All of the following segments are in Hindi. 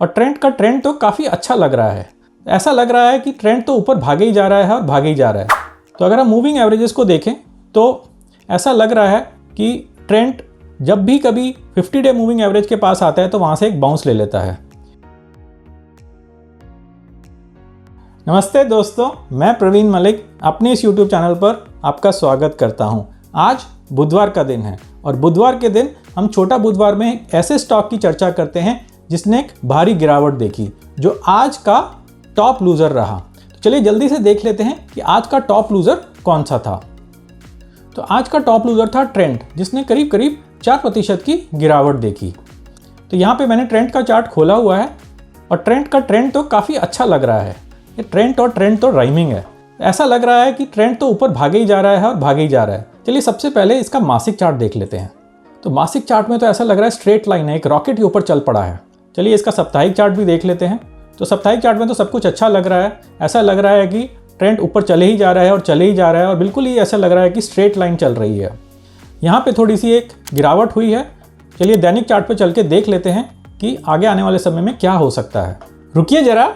और ट्रेंड तो काफ़ी अच्छा लग रहा है। ऐसा लग रहा है कि ट्रेंड तो ऊपर भागे ही जा रहा है और भागे ही जा रहा है। तो अगर हम मूविंग एवरेजेस को देखें तो ऐसा लग रहा है कि ट्रेंड जब भी कभी 50 डे मूविंग एवरेज के पास आता है तो वहाँ से एक बाउंस ले लेता है। नमस्ते दोस्तों, मैं प्रवीण मलिक अपने इस YouTube चैनल पर आपका स्वागत करता हूं। आज बुधवार का दिन है और बुधवार के दिन हम छोटा बुधवार में एक ऐसे स्टॉक की चर्चा करते हैं जिसने एक भारी गिरावट देखी, जो आज का टॉप लूजर रहा। तो चलिए जल्दी से देख लेते हैं कि आज का टॉप लूजर कौन सा था। तो आज का टॉप लूजर था ट्रेंड, जिसने करीब 4% की गिरावट देखी। तो यहाँ पे मैंने ट्रेंड का चार्ट खोला हुआ है और ट्रेंड तो काफ़ी अच्छा लग रहा है। ये ट्रेंड तो राइमिंग है। ऐसा लग रहा है कि ट्रेंड तो ऊपर भागे ही जा रहा है और भागे ही जा रहा है। चलिए सबसे पहले इसका मासिक चार्ट देख लेते हैं। तो मासिक चार्ट में तो ऐसा लग रहा है स्ट्रेट लाइन है, एक रॉकेट के ऊपर चल पड़ा है। चलिए इसका साप्ताहिक चार्ट भी देख लेते हैं। तो साप्ताहिक चार्ट में तो सब कुछ अच्छा लग रहा है। ऐसा लग रहा है कि ट्रेंड ऊपर चले ही जा रहा है और चले ही जा रहा है और बिल्कुल ही ऐसा लग रहा है कि स्ट्रेट लाइन चल रही है। यहाँ पे थोड़ी सी एक गिरावट हुई है। चलिए दैनिक चार्ट पे चल के देख लेते हैं कि आगे आने वाले समय में क्या हो सकता है। रुकिए जरा,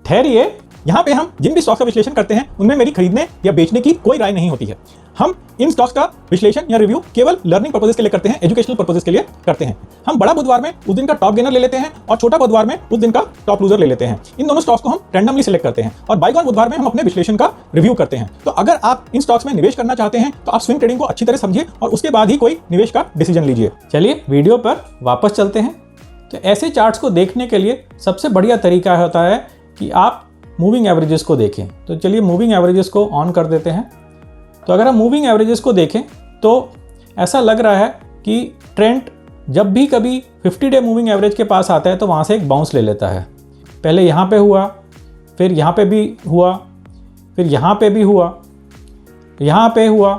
ठहरिए। यहाँ पे हम जिन भी स्टॉक्स का विश्लेषण करते हैं उनमें मेरी खरीदने या बेचने की कोई राय नहीं होती है। हम इन स्टॉक्स का विश्लेषण या रिव्यू केवल लर्निंग पर्पसेस के लिए करते हैं, एजुकेशनल पर्पसेस के लिए करते हैं। हम बड़ा बुधवार में उस दिन का टॉप गेनर ले लेते हैं और छोटा बुधवार में उस दिन का टॉप लूजर ले लेते हैं। इन दोनों स्टॉक्स को हम रैंडमली सिलेक्ट करते हैं और बाइगॉन बुधवार में हम अपने विश्लेषण का रिव्यू करते हैं। तो अगर आप इन स्टॉक्स में निवेश करना चाहते हैं तो आप स्विंग ट्रेडिंग को अच्छी तरह समझिए और उसके बाद ही कोई निवेश का डिसीजन लीजिए। चलिए वीडियो पर वापस चलते हैं। तो ऐसे चार्ट्स को देखने के लिए सबसे बढ़िया तरीका होता है कि आप मूविंग एवरेजेस को देखें। तो चलिए मूविंग एवरेजेस को ऑन कर देते हैं। तो अगर हम मूविंग एवरेजेस को देखें तो ऐसा लग रहा है कि ट्रेंड जब भी कभी 50 डे मूविंग एवरेज के पास आता है तो वहाँ से एक बाउंस ले लेता है। पहले यहाँ पे हुआ, फिर यहाँ पे भी हुआ, फिर यहाँ पे भी हुआ, यहाँ पे हुआ,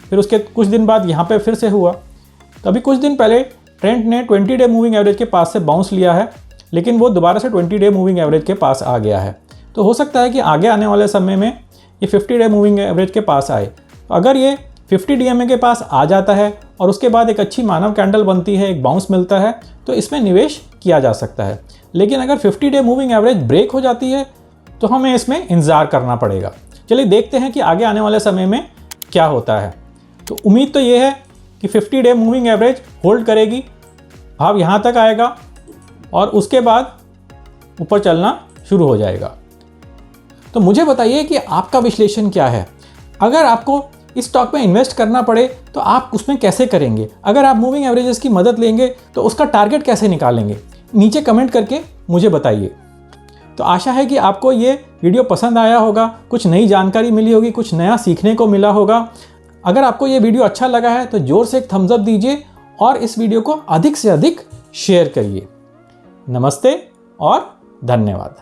फिर उसके कुछ दिन बाद यहाँ पे फिर से हुआ। तो अभी कुछ दिन पहले ट्रेंड ने 20 डे मूविंग एवरेज के पास से बाउंस लिया है, लेकिन वो दोबारा से 20 डे मूविंग एवरेज के पास आ गया है। तो हो सकता है कि आगे आने वाले समय में ये 50 डे मूविंग एवरेज के पास आए। अगर ये 50 DMA के पास आ जाता है और उसके बाद एक अच्छी मानव कैंडल बनती है, एक बाउंस मिलता है, तो इसमें निवेश किया जा सकता है। लेकिन अगर 50 डे मूविंग एवरेज ब्रेक हो जाती है तो हमें इसमें इंतज़ार करना पड़ेगा। चलिए देखते हैं कि आगे आने वाले समय में क्या होता है। तो उम्मीद तो ये है कि 50 डे मूविंग एवरेज होल्ड करेगी, भाव यहाँ तक आएगा और उसके बाद ऊपर चलना शुरू हो जाएगा। तो मुझे बताइए कि आपका विश्लेषण क्या है। अगर आपको इस स्टॉक में इन्वेस्ट करना पड़े तो आप उसमें कैसे करेंगे? अगर आप मूविंग एवरेजेस की मदद लेंगे तो उसका टारगेट कैसे निकालेंगे? नीचे कमेंट करके मुझे बताइए। तो आशा है कि आपको ये वीडियो पसंद आया होगा, कुछ नई जानकारी मिली होगी, कुछ नया सीखने को मिला होगा। अगर आपको ये वीडियो अच्छा लगा है तो जोर से एक थम्स अप दीजिए और इस वीडियो को अधिक से अधिक शेयर करिए। नमस्ते और धन्यवाद।